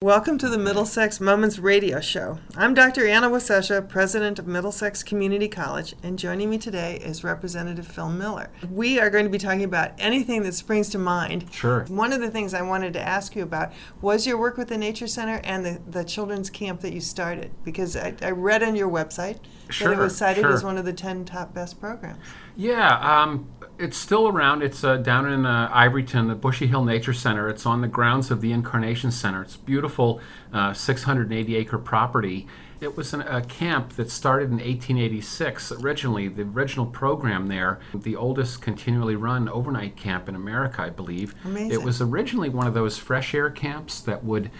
Welcome to the Middlesex Moments radio show. I'm Dr. Anna Wasesha, president of Middlesex Community College, and joining me today is Representative Phil Miller. We are going to be talking about anything that springs to mind. Sure. One of the things I wanted to ask you about was your work with the Nature Center and the children's camp that you started, because I read on your website that it was cited as one of the 10 top best programs. Yeah, it's still around. It's down in Ivoryton, the Bushy Hill Nature Center. It's on the grounds of the Incarnation Center. It's a beautiful 680-acre property. It was a camp that started in 1886. Originally, the original program there, the oldest continually run overnight camp in America, I believe. Amazing. It was originally one of those fresh air camps that would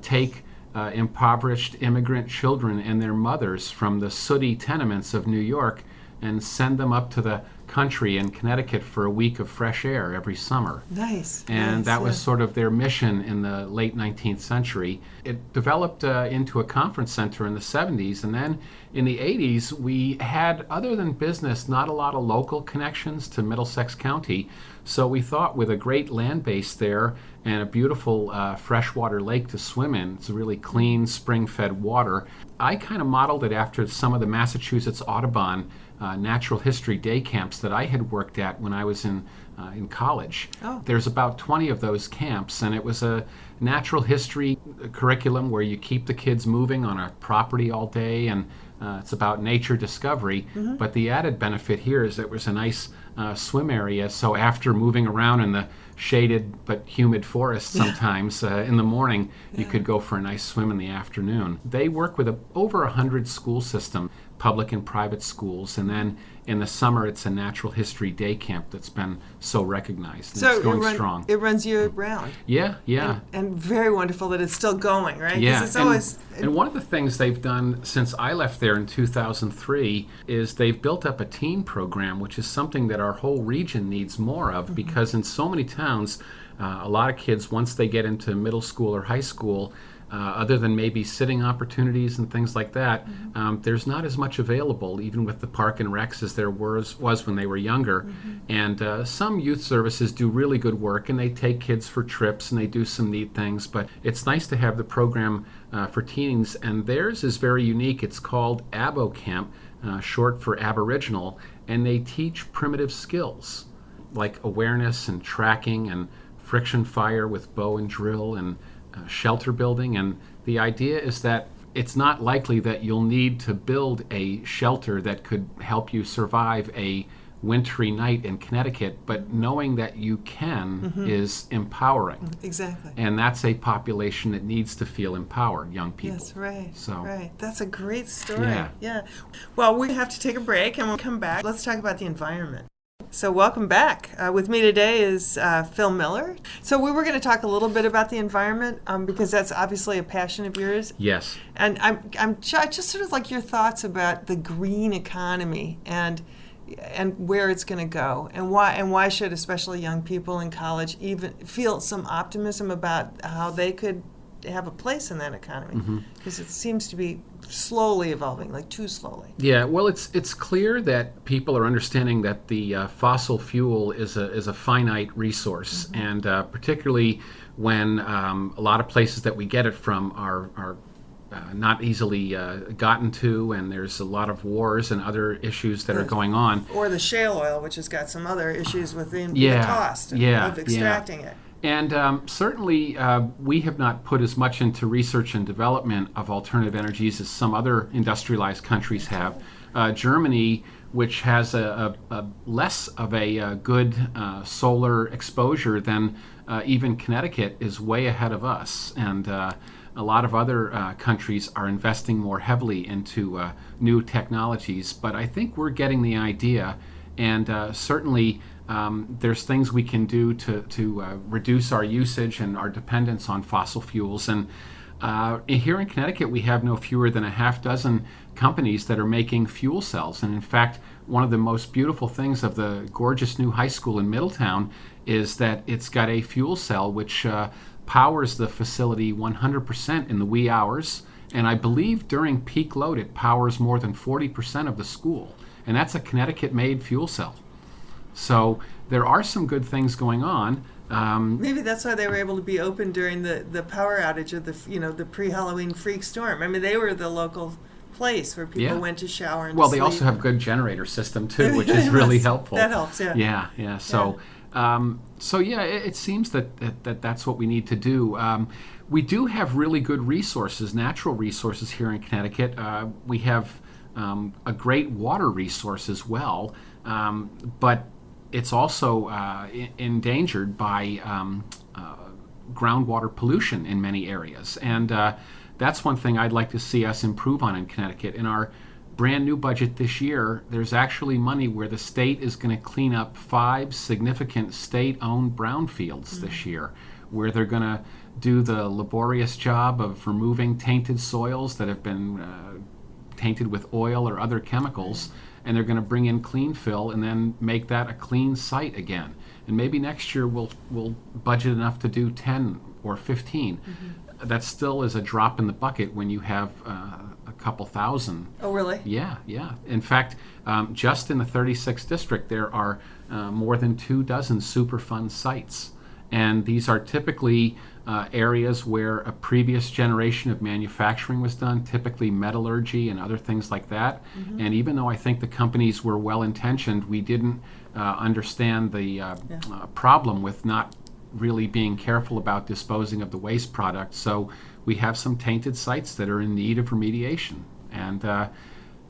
take impoverished immigrant children and their mothers from the sooty tenements of New York and send them up to the country in Connecticut for a week of fresh air every summer. Nice. And that was sort of their mission in the late 19th century. It developed into a conference center in the 70s, and then in the 80s we had, other than business, not a lot of local connections to Middlesex County. So we thought, with a great land base there and a beautiful freshwater lake to swim in, it's really clean spring-fed water, I kind of modeled it after some of the Massachusetts Audubon natural history day camps that I had worked at when I was in college. Oh. There's about 20 of those camps, and it was a natural history curriculum where you keep the kids moving on a property all day, and it's about nature discovery. But the added benefit here is there was a nice swim area, so after moving around in the shaded but humid forest sometimes in the morning, you could go for a nice swim in the afternoon. They work with over 100 school system, public and private schools, and then in the summer it's a natural history day camp that's been so recognized. And So it's going strong. It runs year round. Yeah. And very wonderful that it's still going, right? 'Cause Yeah, it's always, and one of the things they've done since I left there in 2003 is they've built up a teen program, which is something that our whole region needs more of, because in so many towns, a lot of kids, once they get into middle school or high school, other than maybe sitting opportunities and things like that, there's not as much available, even with the park and recs, as there was when they were younger. And some youth services do really good work, and they take kids for trips and they do some neat things. But it's nice to have the program for teens, and theirs is very unique. It's called Abo Camp, short for Aboriginal, and they teach primitive skills like awareness and tracking and friction fire with bow and drill and shelter building. And the idea is that it's not likely that you'll need to build a shelter that could help you survive a wintry night in Connecticut, but knowing that you can is empowering. exactly. And that's a population that needs to feel empowered, young people. Yes, right. So- right. That's a great story. Yeah. Well, we have to take a break, and we'll come back. Let's talk about the environment. So welcome back. With me today is Phil Miller. So we were going to talk a little bit about the environment because that's obviously a passion of yours. Yes. And I just sort of like your thoughts about the green economy and where it's going to go, and why should especially young people in college even feel some optimism about how they could have a place in that economy, because it seems to be slowly evolving, like too slowly. Yeah, well, it's clear that people are understanding that the fossil fuel is a finite resource, and particularly when a lot of places that we get it from are not easily gotten to, and there's a lot of wars and other issues that are going on. Or the shale oil, which has got some other issues within the Yeah, cost yeah, of extracting it. And certainly we have not put as much into research and development of alternative energies as some other industrialized countries have. Germany, which has a less of a good solar exposure than even Connecticut, is way ahead of us. And a lot of other countries are investing more heavily into new technologies. But I think we're getting the idea, and certainly there's things we can do to reduce our usage and our dependence on fossil fuels. And here in Connecticut, we have no fewer than a half dozen companies that are making fuel cells. And in fact, one of the most beautiful things of the gorgeous new high school in Middletown is that it's got a fuel cell which powers the facility 100% in the wee hours. And I believe during peak load, it powers more than 40% of the school. And that's a Connecticut-made fuel cell. So there are some good things going on. Maybe that's why they were able to be open during the power outage of the pre-Halloween freak storm. I mean, they were the local place where people Yeah. went to shower and Well, to they sleep. also have good generator system too, which is really helpful. That helps, yeah. Yeah. So yeah, it seems that's what we need to do. We do have really good resources, natural resources here in Connecticut. We have a great water resource as well, but it's also endangered by groundwater pollution in many areas. And that's one thing I'd like to see us improve on in Connecticut. In our brand new budget this year, there's actually money where the state is going to clean up 5 significant state-owned brownfields this year, where they're going to do the laborious job of removing tainted soils that have been tainted with oil or other chemicals, and they're going to bring in clean fill and then make that a clean site again. And maybe next year we'll budget enough to do 10 or 15. That still is a drop in the bucket when you have a couple thousand. Oh, really? Yeah. In fact, just in the 36th district, there are more than 24 Superfund sites. And these are typically areas where a previous generation of manufacturing was done, typically metallurgy and other things like that. And even though I think the companies were well-intentioned, we didn't understand the problem with not really being careful about disposing of the waste product. So we have some tainted sites that are in need of remediation. And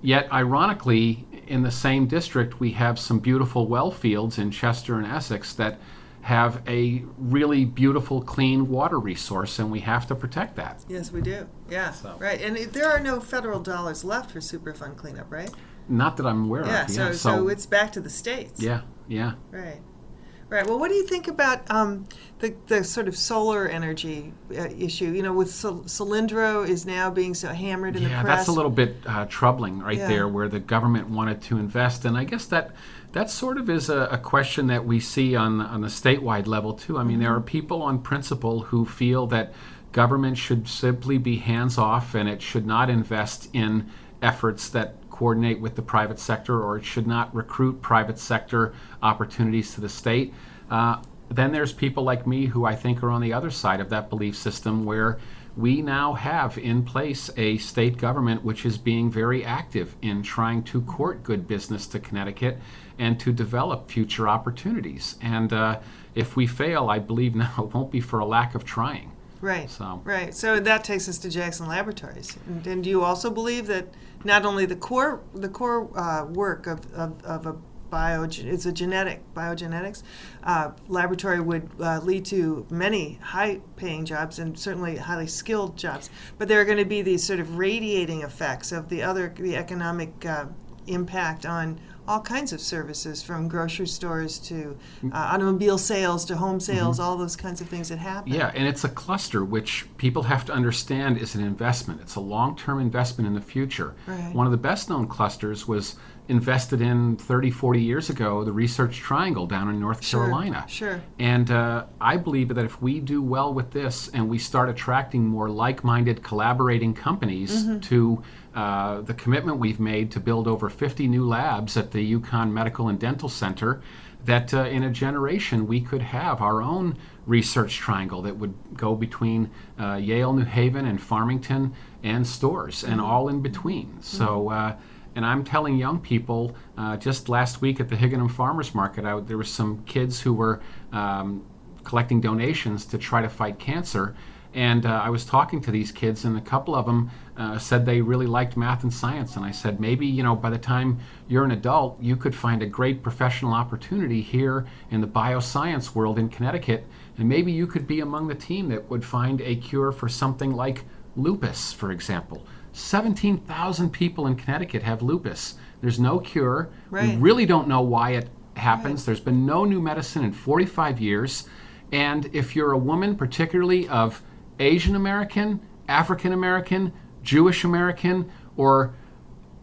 yet, ironically, in the same district, we have some beautiful well fields in Chester and Essex that have a really beautiful, clean water resource, and we have to protect that. Yes, we do. Yeah, right. And there are no federal dollars left for Superfund cleanup, right? Not that I'm aware of. Yeah, so it's back to the states. Yeah. Right. Well, what do you think about the sort of solar energy issue? With Solyndra is now being so hammered in the press. Yeah, that's a little bit troubling there, where the government wanted to invest. And I guess that sort of is a question that we see on the statewide level, too. I mean, there are people on principle who feel that government should simply be hands-off and it should not invest in efforts that coordinate with the private sector, or it should not recruit private sector opportunities to the state. Then there's people like me who I think are on the other side of that belief system, where we now have in place a state government which is being very active in trying to court good business to Connecticut and to develop future opportunities. And if we fail, I believe now it won't be for a lack of trying. Right. So that takes us to Jackson Laboratories. And do you also believe that not only the core work of a biogenetics laboratory would lead to many high-paying jobs and certainly highly skilled jobs, but there are going to be these sort of radiating effects of the economic impact on all kinds of services, from grocery stores to automobile sales to home sales, all those kinds of things that happen. Yeah, and it's a cluster which people have to understand is an investment. It's a long-term investment in the future. Right. One of the best-known clusters was invested in 30, 40 years ago, the Research Triangle down in North Carolina. Sure. And I believe that if we do well with this and we start attracting more like-minded collaborating companies to the commitment we've made to build over 50 new labs at the UConn Medical and Dental Center, that in a generation we could have our own research triangle that would go between Yale, New Haven, and Farmington, and Storrs, and all in between. So, and I'm telling young people, just last week at the Higginham Farmers Market, there were some kids who were collecting donations to try to fight cancer. And I was talking to these kids, and a couple of them said they really liked math and science. And I said, maybe, by the time you're an adult, you could find a great professional opportunity here in the bioscience world in Connecticut. And maybe you could be among the team that would find a cure for something like lupus, for example. 17,000 people in Connecticut have lupus. There's no cure. Right. We really don't know why it happens. Right. There's been no new medicine in 45 years. And if you're a woman, particularly of Asian American, African American, Jewish American, or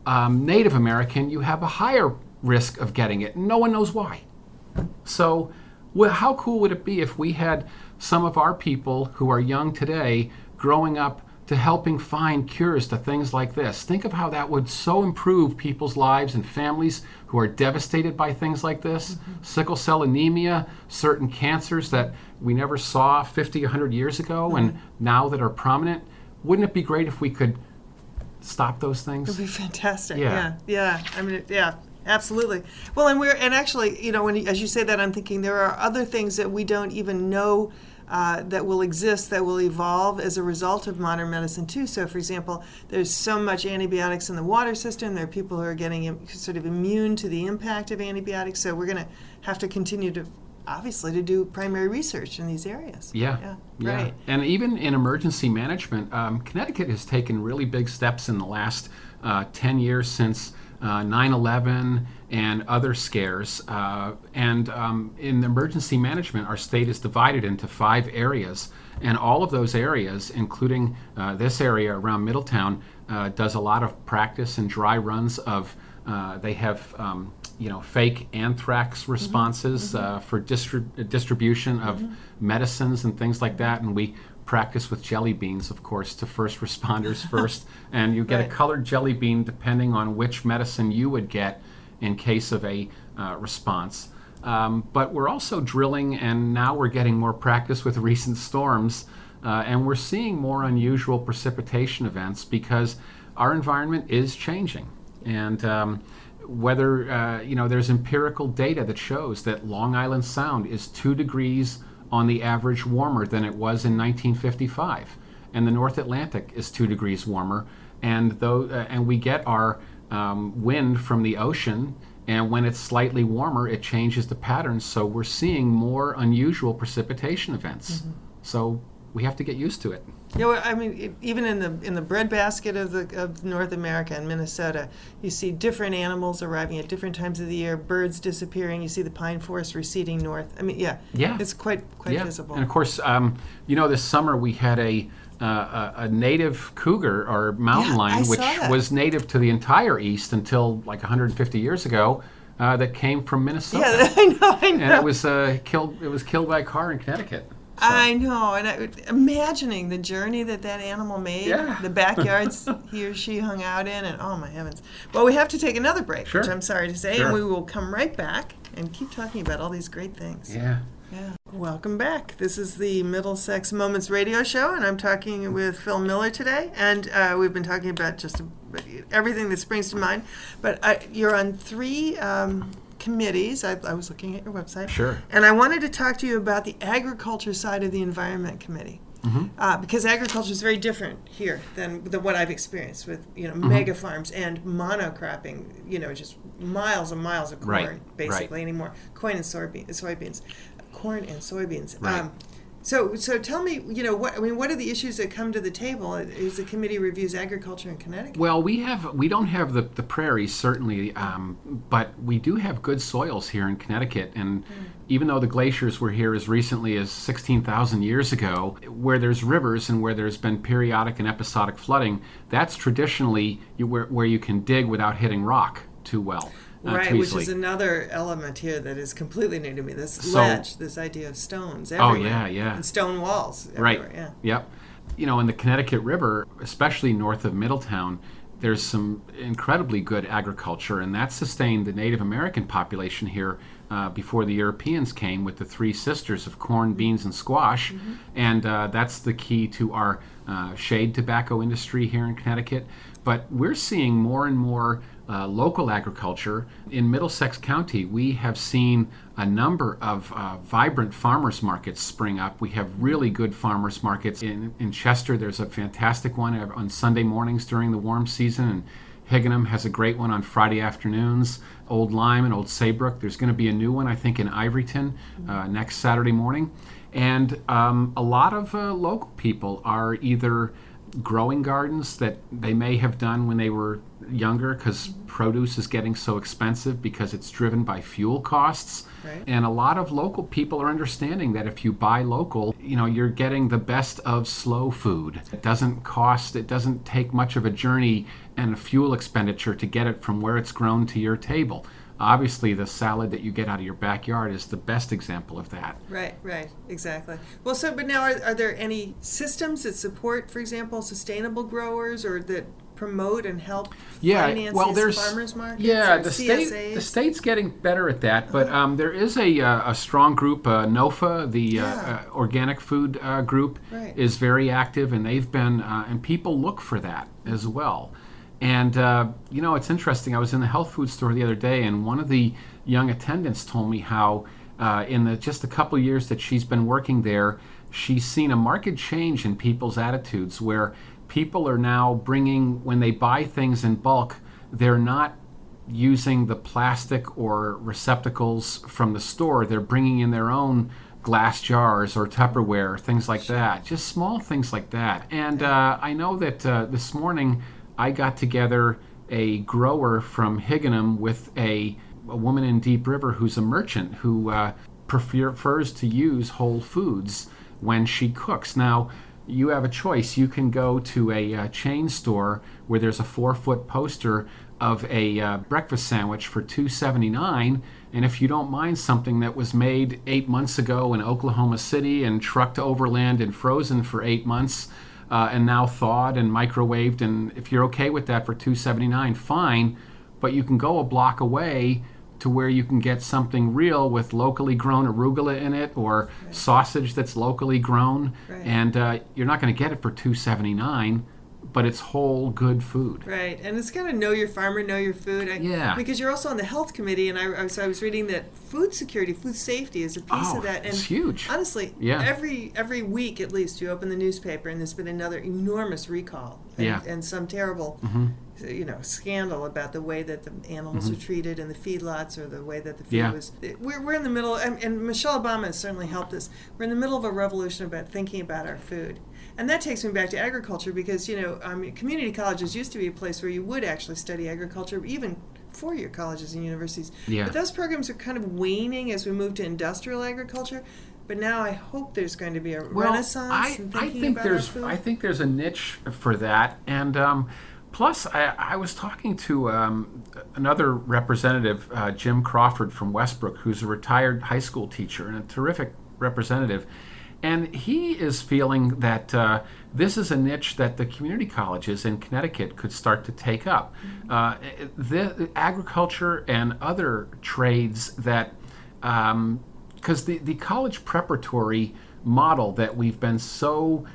Native American, you have a higher risk of getting it. No one knows why. So how cool would it be if we had some of our people who are young today growing up to helping find cures to things like this. Think of how that would so improve people's lives and families who are devastated by things like this. Sickle cell anemia, certain cancers that we never saw 50, 100 years ago and now that are prominent. Wouldn't it be great if we could stop those things? It would be fantastic. Yeah. Yeah. I mean, yeah. Absolutely. Well, and actually, as you say that, I'm thinking there are other things that we don't even know that will exist, that will evolve as a result of modern medicine too. So, for example, there's so much antibiotics in the water system. There are people who are getting sort of immune to the impact of antibiotics. So we're going to have to continue to, obviously, to do primary research in these areas. Yeah. Right. And even in emergency management, Connecticut has taken really big steps in the last 10 years since 9/11 and other scares. In emergency management, our state is divided into 5 areas. And all of those areas, including this area around Middletown, does a lot of practice and dry runs of, they have fake anthrax responses for distribution of medicines and things like that. And we practice with jelly beans, of course, to first responders first. And you get a colored jelly bean depending on which medicine you would get in case of a response. But we're also drilling, and now we're getting more practice with recent storms. And we're seeing more unusual precipitation events because our environment is changing. And whether, there's empirical data that shows that Long Island Sound is 2 degrees on the average warmer than it was in 1955. And the North Atlantic is 2 degrees warmer. And we get our wind from the ocean, and when it's slightly warmer, it changes the patterns. So we're seeing more unusual precipitation events. So we have to get used to it. Yeah, well, I mean, even in the breadbasket of North America and Minnesota, you see different animals arriving at different times of the year, birds disappearing. You see the pine forest receding north. I mean, it's quite visible. And of course, this summer we had a native cougar or mountain lion, which was native to the entire East until like 150 years ago. That came from Minnesota. Yeah, I know. And it was killed. It was killed by a car in Connecticut. So. I know, and imagining the journey that animal made, the backyards he or she hung out in, and oh my heavens. Well, we have to take another break, which I'm sorry to say, and we will come right back and keep talking about all these great things. Yeah. Welcome back. This is the Middlesex Moments radio show, and I'm talking with Phil Miller today, and we've been talking about just everything that springs to mind, but you're on 3 committees. I was looking at your website. Sure. And I wanted to talk to you about the agriculture side of the Environment Committee. Because agriculture is very different here than what I've experienced with mega farms and monocropping, just miles and miles of corn, basically anymore. Corn and soybeans. Right. So tell me, what are the issues that come to the table as the committee reviews agriculture in Connecticut? Well, we don't have the prairies, certainly, but we do have good soils here in Connecticut. And even though the glaciers were here as recently as 16,000 years ago, where there's rivers and where there's been periodic and episodic flooding, that's traditionally where you can dig without hitting rock too well. Right, which is another element here that is completely new to me. This ledge, this idea of stones everywhere. Oh, yeah. And stone walls everywhere. Right, yep. In the Connecticut River, especially north of Middletown, there's some incredibly good agriculture, and that sustained the Native American population here before the Europeans came with the 3 sisters of corn, beans, and squash. And that's the key to our shade tobacco industry here in Connecticut. But we're seeing more and more local agriculture. In Middlesex County, we have seen a number of vibrant farmers markets spring up. We have really good farmers markets. In Chester, there's a fantastic one on Sunday mornings during the warm season, and Higginham has a great one on Friday afternoons. Old Lyme and Old Saybrook, there's going to be a new one, I think, in Ivoryton next Saturday morning. And a lot of local people are either growing gardens that they may have done when they were younger because produce is getting so expensive because it's driven by fuel costs. Right. And a lot of local people are understanding that if you buy local, you're getting the best of slow food. It doesn't take much of a journey and a fuel expenditure to get it from where it's grown to your table. obviously the salad that you get out of your backyard is the best example of that. Right, exactly. Well, but now are there any systems that support, for example, sustainable growers or that promote and help finance these farmers markets? Yeah, or the CSAs? state's getting better at that, but there is a strong group, NOFA, the organic food group, is very active, and they've been and people look for that as well. And it's interesting. I was in the health food store the other day, and one of the young attendants told me how in just a couple of years that she's been working there, she's seen a marked change in people's attitudes where people are now bringing, when they buy things in bulk, they're not using the plastic or receptacles from the store. They're bringing in their own glass jars or Tupperware, things like that. Just small things like that. And I know that this morning I got together a grower from Higganum with a woman in Deep River who's a merchant who prefers to use whole foods when she cooks. Now, you have a choice. You can go to a chain store where there's a 4-foot poster of a breakfast sandwich for $2.79, and if you don't mind something that was made 8 months ago in Oklahoma City and trucked overland and frozen for 8 months and now thawed and microwaved, and if you're okay with that for $2.79, fine, but you can go a block away to where you can get something real with locally grown arugula in it or sausage that's locally grown, and you're not going to get it for $2.79, but it's whole good food. Right, and it's kind of know your farmer, know your food. Because you're also on the health committee, and I was reading that food security, food safety is a piece of that. And it's huge. Honestly, every week at least you open the newspaper, and there's been another enormous recall and some terrible scandal about the way that the animals are treated in the feedlots or the way that the food was. We're in the middle, and Michelle Obama has certainly helped us. We're in the middle of a revolution about thinking about our food. And that takes me back to agriculture because, community colleges used to be a place where you would actually study agriculture, even four-year colleges and universities. Yeah. But those programs are kind of waning as we move to industrial agriculture. But now I hope there's going to be a renaissance in thinking about our food. I think there's a niche for that. And plus, I was talking to another representative, Jim Crawford from Westbrook, who's a retired high school teacher and a terrific representative. And he is feeling that this is a niche that the community colleges in Connecticut could start to take up. The agriculture and other trades that, because the college preparatory model that we've been so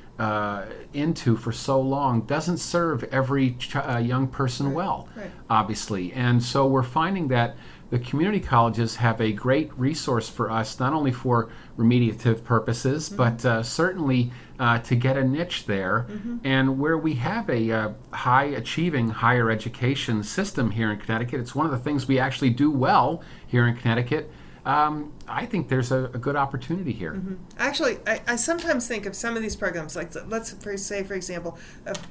into for so long doesn't serve every young person well, obviously. And so we're finding that the community colleges have a great resource for us, not only for remediative purposes, but certainly to get a niche there. And where we have a high-achieving higher education system here in Connecticut, it's one of the things we actually do well here in Connecticut. I think there's a good opportunity here. Actually, I sometimes think of some of these programs, like let's say, for example,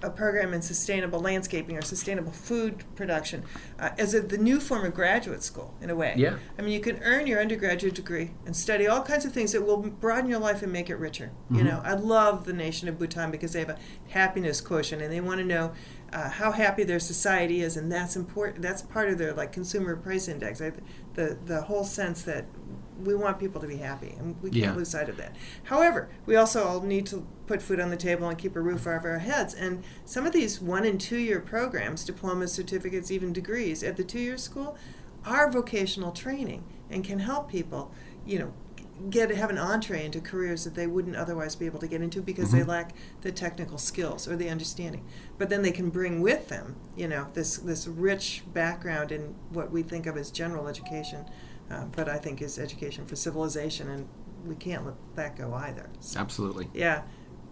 a program in sustainable landscaping or sustainable food production, as the new form of graduate school, in a way. Yeah. I mean, you can earn your undergraduate degree and study all kinds of things that will broaden your life and make it richer. I love the nation of Bhutan because they have a happiness quotient, and they want to know how happy their society is, and that's important. That's part of their consumer price index. The whole sense that we want people to be happy, and we can't lose sight of that. However, we also all need to put food on the table and keep a roof over our heads. And some of these 1- and 2-year programs, diplomas, certificates, even degrees at the 2-year school, are vocational training and can help people, have an entree into careers that they wouldn't otherwise be able to get into because they lack the technical skills or the understanding. But then they can bring with them, this rich background in what we think of as general education, but I think is education for civilization, and we can't let that go either. So, absolutely. Yeah.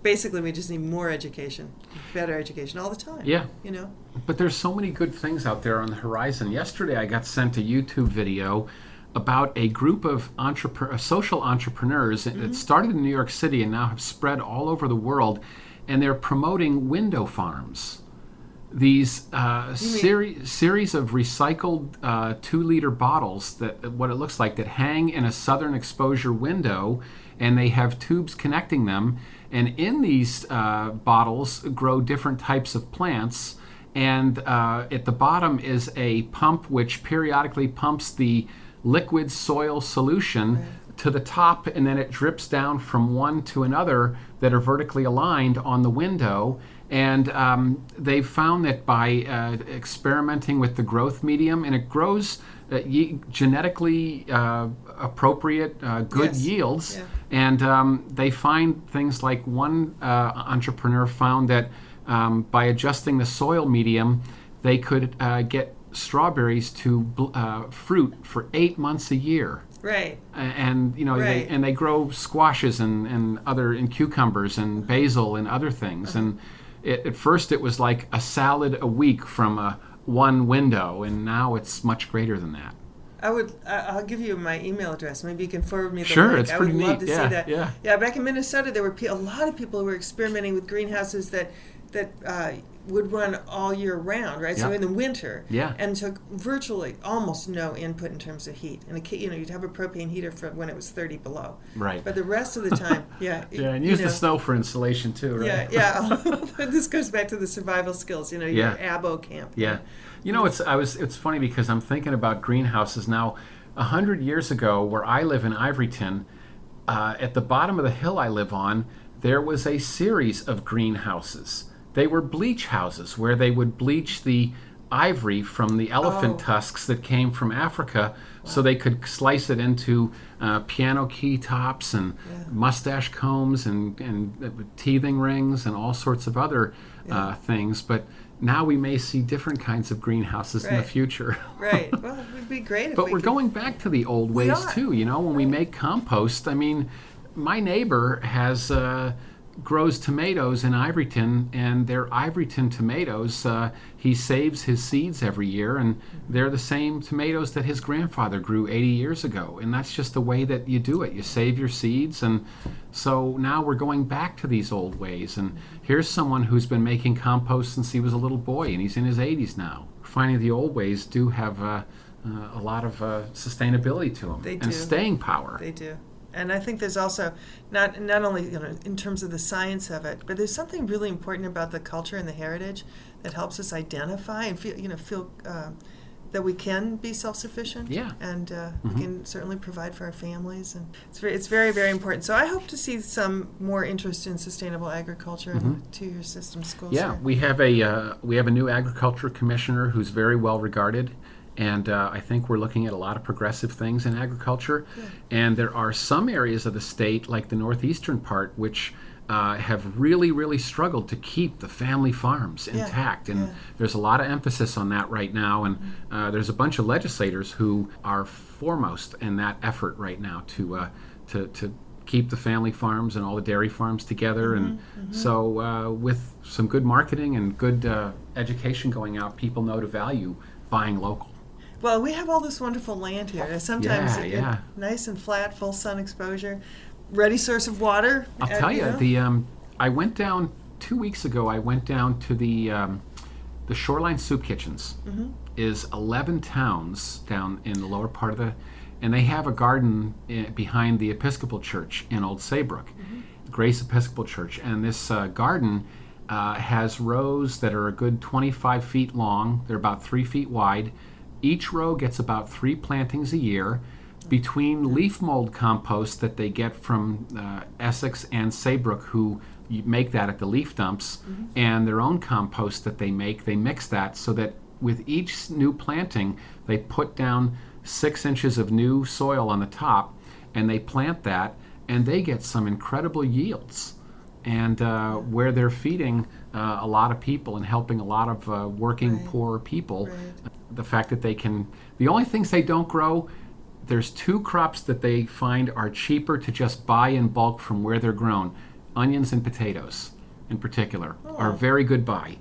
Basically, we just need more education, better education all the time. Yeah. But there's so many good things out there on the horizon. Yesterday, I got sent a YouTube video about a group of social entrepreneurs that started in New York City and now have spread all over the world, and they're promoting window farms. These series of recycled 2-liter bottles that what it looks like that hang in a southern exposure window, and they have tubes connecting them, and in these bottles grow different types of plants. and at the bottom is a pump which periodically pumps the liquid soil solution to the top, and then it drips down from one to another that are vertically aligned on the window. And they've found that by experimenting with the growth medium, and it grows genetically appropriate, good yields. Yeah. And they find things like one entrepreneur found that by adjusting the soil medium, they could get strawberries to fruit for 8 months a year. Right. And Right. they grow squashes and cucumbers and basil and other things. And at first it was like a salad a week from one window, and now it's much greater than that. I'll give you my email address. Maybe you can forward me the Sure, link. it's pretty neat. I would love to see that. Yeah. Back in Minnesota, there were a lot of people who were experimenting with greenhouses that would run all year round, right? So Yeah. in the winter, Yeah. and took virtually almost no input in terms of heat. And you'd have a propane heater for when it was 30 below. Right. But the rest of the time, And use the snow for insulation too, right? Yeah. This goes back to the survival skills. Your abo camp. Yeah. It's funny because I'm thinking about greenhouses now. 100 years ago, where I live in Ivoryton, at the bottom of the hill I live on, there was a series of greenhouses. They were bleach houses where they would bleach the ivory from the elephant tusks that came from Africa, so they could slice it into piano key tops and mustache combs and teething rings and all sorts of other things. But now we may see different kinds of greenhouses in the future. Right. Well, it would be great if But we're going back to the old ways too. When we make compost, I mean, my neighbor grows tomatoes in Ivoryton, and they're Ivoryton tomatoes. He saves his seeds every year, and they're the same tomatoes that his grandfather grew 80 years ago. And that's just the way that you do it. You save your seeds, and so now we're going back to these old ways. And here's someone who's been making compost since he was a little boy, and he's in his 80s now. Finding the old ways do have a lot of sustainability to them. They do. And staying power. They do. And I think there's also not only in terms of the science of it, but there's something really important about the culture and the heritage that helps us identify and feel that we can be self-sufficient. Yeah. And we can certainly provide for our families, and it's very, very important. So I hope to see some more interest in sustainable agriculture in the 2-year system schools. Yeah, here. we have a new agriculture commissioner who's very well regarded. And I think we're looking at a lot of progressive things in agriculture. Good. And there are some areas of the state, like the northeastern part, which have really, really struggled to keep the family farms intact. And there's a lot of emphasis on that right now. And there's a bunch of legislators who are foremost in that effort right now to keep the family farms and all the dairy farms together. And so with some good marketing and good education going out, people know to value buying local. Well, we have all this wonderful land here. And sometimes Yeah. nice and flat, full sun exposure, ready source of water. I'll tell you, I went down 2 weeks ago. I went down to the Shoreline Soup Kitchens. Is 11 towns down in the lower part of and they have a garden behind the Episcopal Church in Old Saybrook, Grace Episcopal Church, and this garden has rows that are a good 25 feet long. They're about 3 feet wide. Each row gets about 3 plantings a year. Between leaf mold compost that they get from Essex and Saybrook, who make that at the leaf dumps, and their own compost that they mix that so that with each new planting, they put down 6 inches of new soil on the top, and they plant that, and they get some incredible yields. And where they're feeding a lot of people and helping a lot of working poor people, the fact that the only things they don't grow, there's 2 crops that they find are cheaper to just buy in bulk from where they're grown. Onions and potatoes, in particular, are very good buy.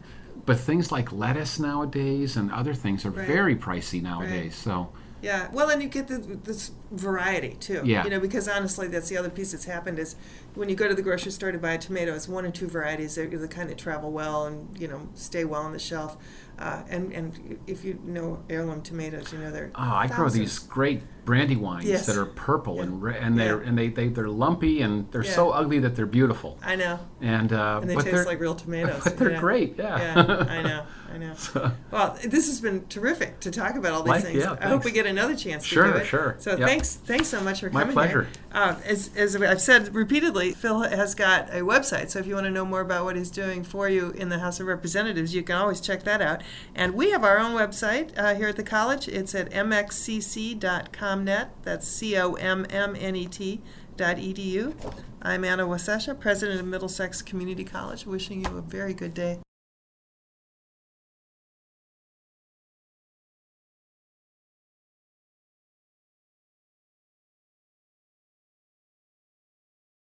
But things like lettuce nowadays and other things are very pricey nowadays. So. Yeah, well, and you get this variety too. Yeah. Because honestly, that's the other piece that's happened is when you go to the grocery store to buy a tomato, it's 1 or 2 varieties. They're the kind that travel well and stay well on the shelf. And if you know heirloom tomatoes, they're I grow these great Brandywines Yes. that are purple Yeah. and they're lumpy and they're Yeah. so ugly that they're beautiful. I know. And And they but taste they're like real tomatoes. but they're Yeah. great. Yeah. Yeah, I know. So- Well, this has been terrific to talk about all these Mike, things. yeah, I hope thanks. we get another chance Sure, to do it. sure. So Yep. thanks so much for My coming pleasure. here. As I've said repeatedly, Phil has got a website, so if you want to know more about what he's doing for you in the House of Representatives, you can always check that out. And we have our own website here at the college. It's at mxcc.comnet. That's COMMNET.edu. I'm Anna Wasesha, president of Middlesex Community College, wishing you a very good day.